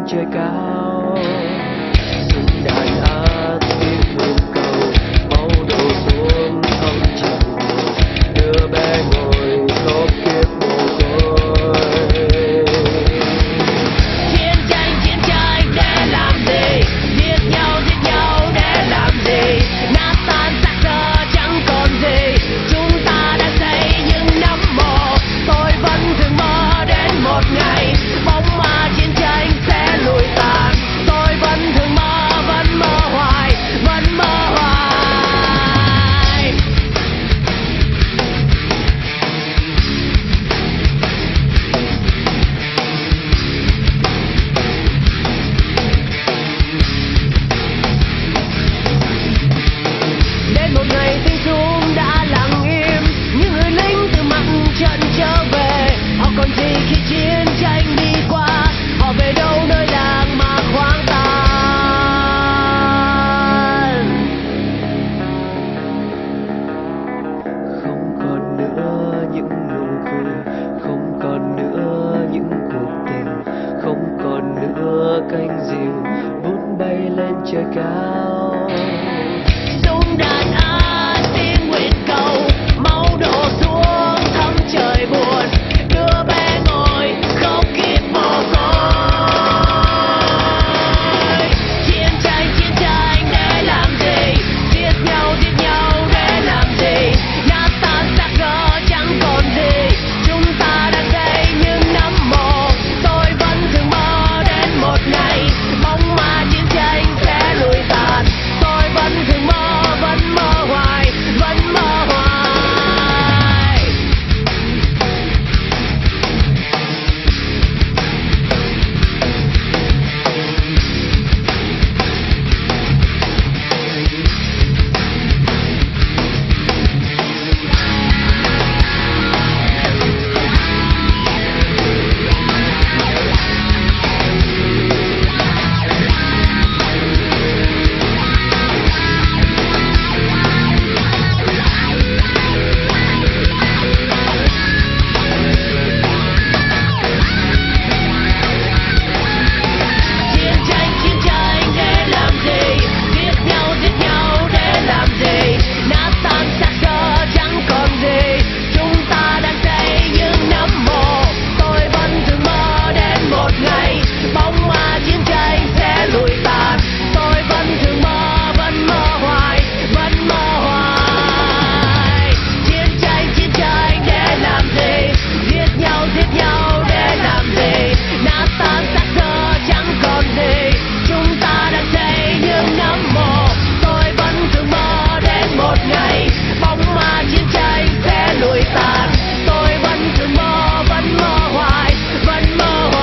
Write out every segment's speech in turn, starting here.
trời cao. Từng đàn ác tiếng nguyện cầu máu đổ xuống thăm trần, đưa bé ngồi khóc kiếp mồ côi. Chiến tranh để làm gì? Giết nhau để làm gì? Nát tan xác thơ chẳng còn gì. Chúng ta đã xây những nấm mồ. Tôi vẫn thường mơ đến một ngày bóng ma chiến tranh sẽ lùi tàn. Tôi vẫn thường mơ hoài, vẫn mơ hoài. Đến một ngày tiếng súng đã lặng im, những người lính từ mặt trận trở về. Họ còn gì khi chiến tranh đi qua? Họ về đâu nơi làng mà khoáng tàn? Không còn nữa những nụ cười, không còn nữa những cuộc tình, không còn nữa cánh diều vút bay lên trời cao. Súng đạn ác tiếng nguyện cầu máu đổ xuống thấm trời buồn, đưa bé ngồi khóc kiếp mồ côi. Chiến tranh để làm gì? Giết nhau để làm gì? Nát tan xác gỡ chẳng còn gì. Chúng ta đang xây những nấm mồ. Tôi vẫn thường mơ đến một ngày bóng ma chiến tranh sẽ lùi tàn. Tôi vẫn thường mơ hoài, vẫn mơ hoài. Chiến tranh để làm gì? Giết nhau để làm gì? Nát tan xác thơ chẳng còn gì. Chúng ta đang xây những nấm mồ. Tôi vẫn thường mơ đến một ngày bóng ma chiến tranh sẽ lùi tàn. Tôi vẫn thường mơ hoài, vẫn mơ hoài. Chiến tranh để làm gì? Giết nhau để làm gì? Nát tan xác thơ chẳng còn gì. Chúng ta đang xây những nấm mồ. Tôi vẫn thường mơ đến một ngày bóng ma chiến tranh sẽ lùi tàn. Tôi vẫn thường mơ hoài, vẫn mơ hoài.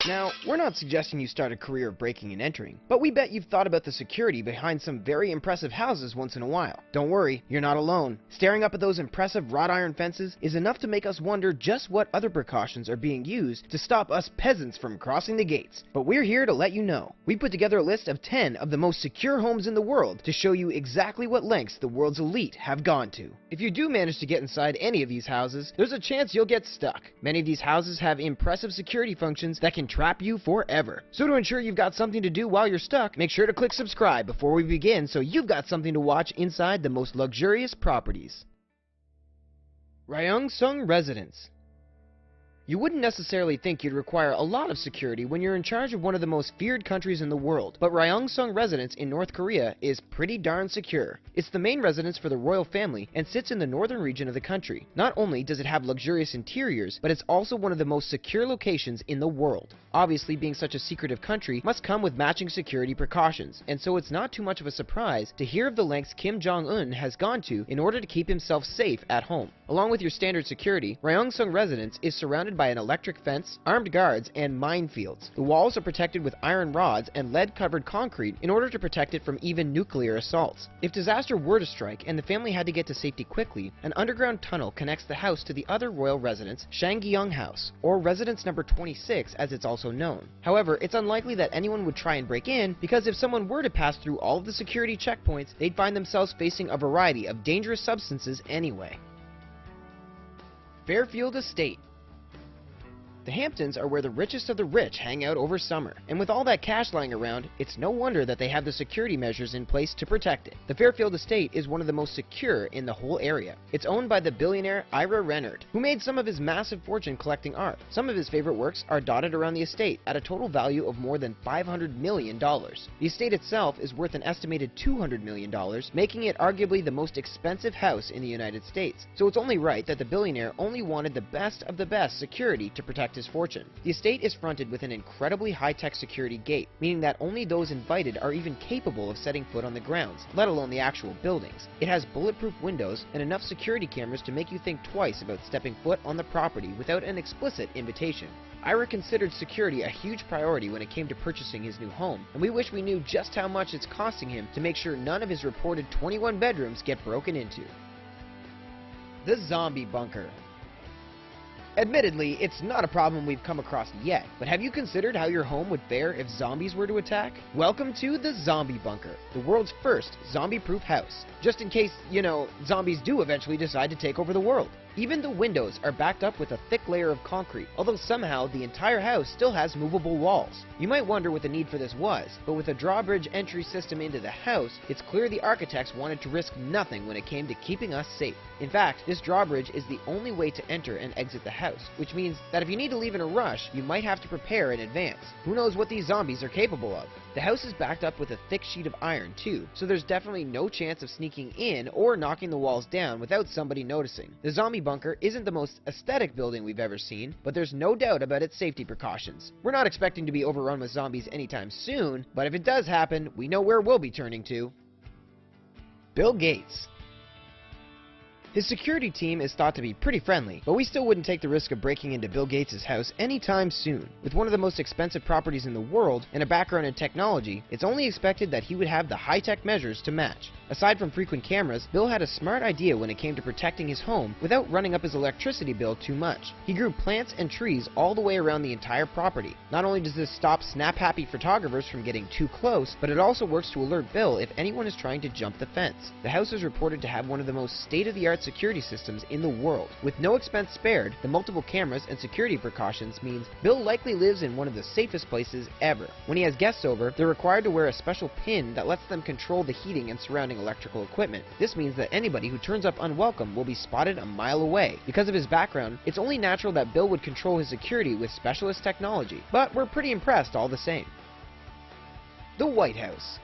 Now, we're not suggesting you start a career of breaking and entering, but we bet you've thought about the security behind some very impressive houses once in a while. Don't worry, you're not alone. Staring up at those impressive wrought iron fences is enough to make us wonder just what other precautions are being used to stop us peasants from crossing the gates. But we're here to let you know. We put together a list of 10 of the most secure homes in the world to show you exactly what lengths the world's elite have gone to. If you do manage to get inside any of these houses, there's a chance you'll get stuck. Many of these houses have impressive security functions that can trap you forever. So to ensure you've got something to do while you're stuck, make sure to click subscribe before we begin so you've got something to watch inside the most luxurious properties. Ryong-sung Residence. You wouldn't necessarily think you'd require a lot of security when you're in charge of one of the most feared countries in the world, but Ryong-sung Residence in North Korea is pretty darn secure. It's the main residence for the royal family and sits in the northern region of the country. Not only does it have luxurious interiors, but it's also one of the most secure locations in the world. Obviously, being such a secretive country must come with matching security precautions, and so it's not too much of a surprise to hear of the lengths Kim Jong-un has gone to in order to keep himself safe at home. Along with your standard security, Ryong-sung Residence is surrounded by an electric fence, armed guards, and minefields. The walls are protected with iron rods and lead-covered concrete in order to protect it from even nuclear assaults. If disaster were to strike and the family had to get to safety quickly, an underground tunnel connects the house to the other royal residence, Shanggyung House, or Residence Number 26 as it's also known. However, it's unlikely that anyone would try and break in, because if someone were to pass through all of the security checkpoints, they'd find themselves facing a variety of dangerous substances anyway. Fairfield Estate. The Hamptons are where the richest of the rich hang out over summer, and with all that cash lying around, it's no wonder that they have the security measures in place to protect it. The Fairfield Estate is one of the most secure in the whole area. It's owned by the billionaire Ira Renard, who made some of his massive fortune collecting art. Some of his favorite works are dotted around the estate at a total value of more than $500 million. The estate itself is worth an estimated $200 million, making it arguably the most expensive house in the United States. So it's only right that the billionaire only wanted the best of the best security to protect his fortune. The estate is fronted with an incredibly high-tech security gate, meaning that only those invited are even capable of setting foot on the grounds, let alone the actual buildings. It has bulletproof windows and enough security cameras to make you think twice about stepping foot on the property without an explicit invitation. Ira considered security a huge priority when it came to purchasing his new home, and we wish we knew just how much it's costing him to make sure none of his reported 21 bedrooms get broken into. The Zombie Bunker. Admittedly, it's not a problem we've come across yet, but have you considered how your home would fare if zombies were to attack? Welcome to the Zombie Bunker, the world's first zombie-proof house. Just in case, zombies do eventually decide to take over the world. Even the windows are backed up with a thick layer of concrete, although somehow the entire house still has movable walls. You might wonder what the need for this was, but with a drawbridge entry system into the house, it's clear the architects wanted to risk nothing when it came to keeping us safe. In fact, this drawbridge is the only way to enter and exit the house, which means that if you need to leave in a rush, you might have to prepare in advance. Who knows what these zombies are capable of? The house is backed up with a thick sheet of iron too, so there's definitely no chance of sneaking in or knocking the walls down without somebody noticing. The zombie bunker isn't the most aesthetic building we've ever seen, but there's no doubt about its safety precautions. We're not expecting to be overrun with zombies anytime soon, but if it does happen, we know where we'll be turning to. Bill Gates. His security team is thought to be pretty friendly, but we still wouldn't take the risk of breaking into Bill Gates' house anytime soon. With one of the most expensive properties in the world and a background in technology, it's only expected that he would have the high-tech measures to match. Aside from frequent cameras, Bill had a smart idea when it came to protecting his home without running up his electricity bill too much. He grew plants and trees all the way around the entire property. Not only does this stop snap-happy photographers from getting too close, but it also works to alert Bill if anyone is trying to jump the fence. The house is reported to have one of the most state-of-the-art security systems in the world. With no expense spared, the multiple cameras and security precautions means Bill likely lives in one of the safest places ever. When he has guests over, they're required to wear a special pin that lets them control the heating and surrounding electrical equipment. This means that anybody who turns up unwelcome will be spotted a mile away. Because of his background, it's only natural that Bill would control his security with specialist technology, but we're pretty impressed all the same. The White House.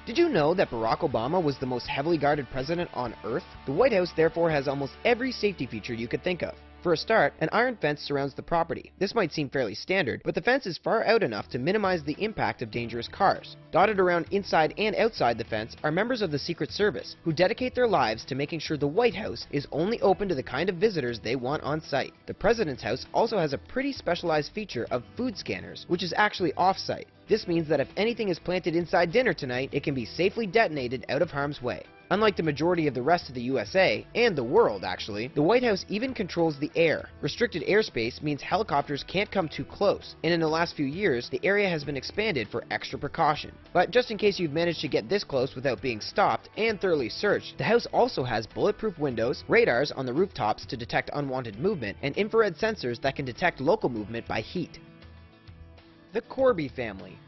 Did you know that Barack Obama was the most heavily guarded president on Earth? The White House therefore has almost every safety feature you could think of. For a start, an iron fence surrounds the property. This might seem fairly standard, but the fence is far out enough to minimize the impact of dangerous cars. Dotted around inside and outside the fence are members of the Secret Service, who dedicate their lives to making sure the White House is only open to the kind of visitors they want on site. The President's house also has a pretty specialized feature of food scanners, which is actually off-site. This means that if anything is planted inside dinner tonight, it can be safely detonated out of harm's way. Unlike the majority of the rest of the USA, and the world actually, the White House even controls the air. Restricted airspace means helicopters can't come too close, and in the last few years, the area has been expanded for extra precaution. But just in case you've managed to get this close without being stopped and thoroughly searched, the house also has bulletproof windows, radars on the rooftops to detect unwanted movement, and infrared sensors that can detect local movement by heat. The Corby family.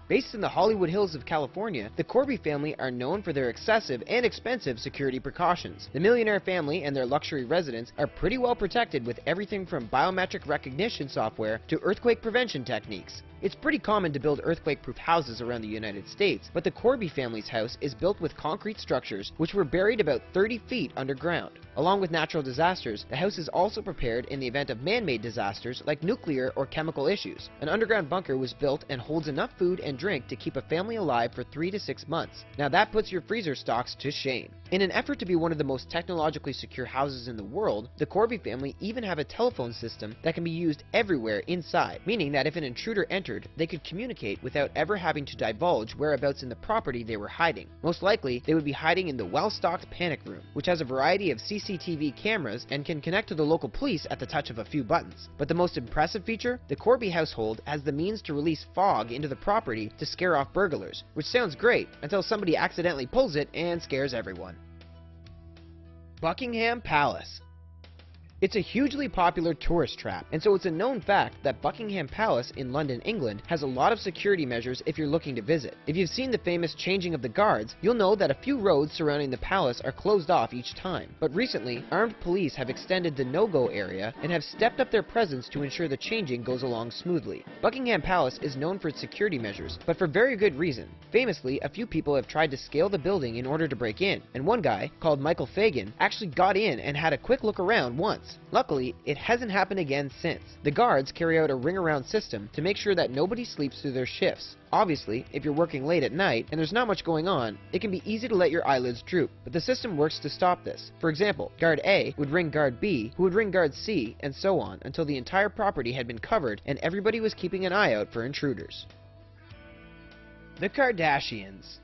Based in the Hollywood Hills of California, the Corby family are known for their excessive and expensive security precautions. The millionaire family and their luxury residence are pretty well protected with everything from biometric recognition software to earthquake prevention techniques. It's pretty common to build earthquake-proof houses around the United States, but the Corby family's house is built with concrete structures which were buried about 30 feet underground. Along with natural disasters, the house is also prepared in the event of man-made disasters like nuclear or chemical issues. An underground bunker was built and holds enough food and drink to keep a family alive for 3 to 6 months. Now that puts your freezer stocks to shame. In an effort to be one of the most technologically secure houses in the world, the Corby family even have a telephone system that can be used everywhere inside, meaning that if an intruder entered, they could communicate without ever having to divulge whereabouts in the property they were hiding. Most likely, they would be hiding in the well-stocked panic room, which has a variety of CCTV cameras and can connect to the local police at the touch of a few buttons. But the most impressive feature? The Corby household has the means to release fog into the property to scare off burglars, which sounds great until somebody accidentally pulls it and scares everyone. Buckingham Palace. It's a hugely popular tourist trap, and so it's a known fact that Buckingham Palace in London, England has a lot of security measures if you're looking to visit. If you've seen the famous changing of the guards, you'll know that a few roads surrounding the palace are closed off each time. But recently, armed police have extended the no-go area and have stepped up their presence to ensure the changing goes along smoothly. Buckingham Palace is known for its security measures, but for very good reason. Famously, a few people have tried to scale the building in order to break in, and one guy, called Michael Fagan, actually got in and had a quick look around once. Luckily, it hasn't happened again since. The guards carry out a ring-around system to make sure that nobody sleeps through their shifts. Obviously, if you're working late at night and there's not much going on, it can be easy to let your eyelids droop, but the system works to stop this. For example, Guard A would ring Guard B, who would ring Guard C, and so on, until the entire property had been covered and everybody was keeping an eye out for intruders. The Kardashians.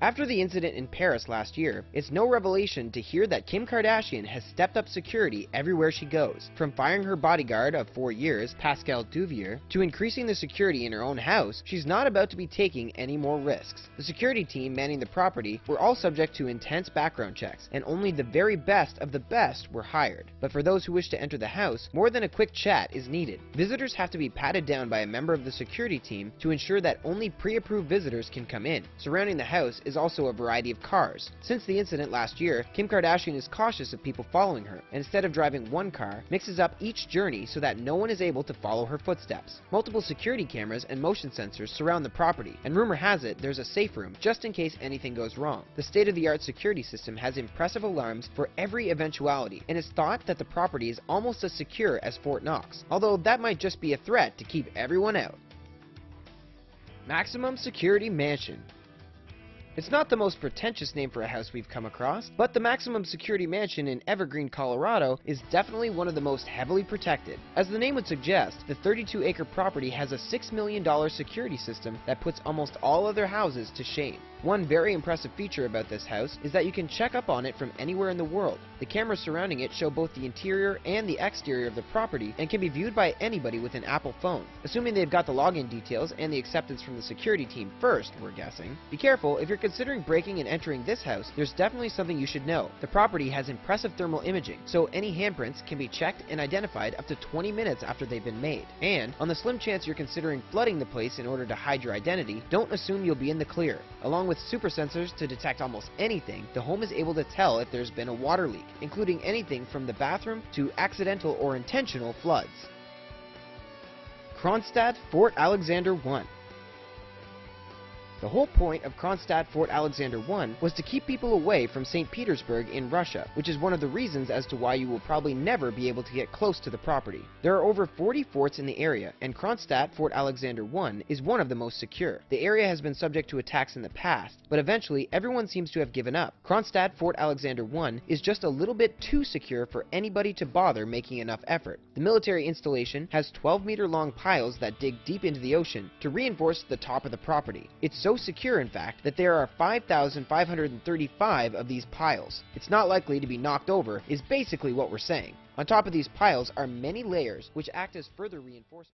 After the incident in Paris last year, it's no revelation to hear that Kim Kardashian has stepped up security everywhere she goes, from firing her bodyguard of 4 years, Pascal Duvier, to increasing the security in her own house. She's not about to be taking any more risks. The security team manning the property were all subject to intense background checks, and only the very best of the best were hired. But for those who wish to enter the house, more than a quick chat is needed. Visitors have to be patted down by a member of the security team to ensure that only pre-approved visitors can come in. Surrounding the house is also a variety of cars. Since the incident last year, Kim Kardashian is cautious of people following her, and instead of driving one car, mixes up each journey so that no one is able to follow her footsteps. Multiple security cameras and motion sensors surround the property, and rumor has it there's a safe room just in case anything goes wrong. The state-of-the-art security system has impressive alarms for every eventuality, and it's thought that the property is almost as secure as Fort Knox, although that might just be a threat to keep everyone out. Maximum Security Mansion. It's not the most pretentious name for a house we've come across, but the Maximum Security Mansion in Evergreen, Colorado is definitely one of the most heavily protected. As the name would suggest, the 32-acre property has a $6 million security system that puts almost all other houses to shame. One very impressive feature about this house is that you can check up on it from anywhere in the world. The cameras surrounding it show both the interior and the exterior of the property and can be viewed by anybody with an Apple phone. Assuming they've got the login details and the acceptance from the security team first, we're guessing. Be careful, if you're considering breaking and entering this house, there's definitely something you should know. The property has impressive thermal imaging, so any handprints can be checked and identified up to 20 minutes after they've been made. And, on the slim chance you're considering flooding the place in order to hide your identity, don't assume you'll be in the clear. Along with super sensors to detect almost anything, the home is able to tell if there's been a water leak, including anything from the bathroom to accidental or intentional floods. Kronstadt Fort Alexander I. The whole point of Kronstadt Fort Alexander I was to keep people away from St. Petersburg in Russia, which is one of the reasons as to why you will probably never be able to get close to the property. There are over 40 forts in the area, and Kronstadt Fort Alexander I is one of the most secure. The area has been subject to attacks in the past, but eventually everyone seems to have given up. Kronstadt Fort Alexander I is just a little bit too secure for anybody to bother making enough effort. The military installation has 12-meter-long piles that dig deep into the ocean to reinforce the top of the property. It's so secure, in fact, that there are 5,535 of these piles. It's not likely to be knocked over, is basically what we're saying. On top of these piles are many layers which act as further reinforcement.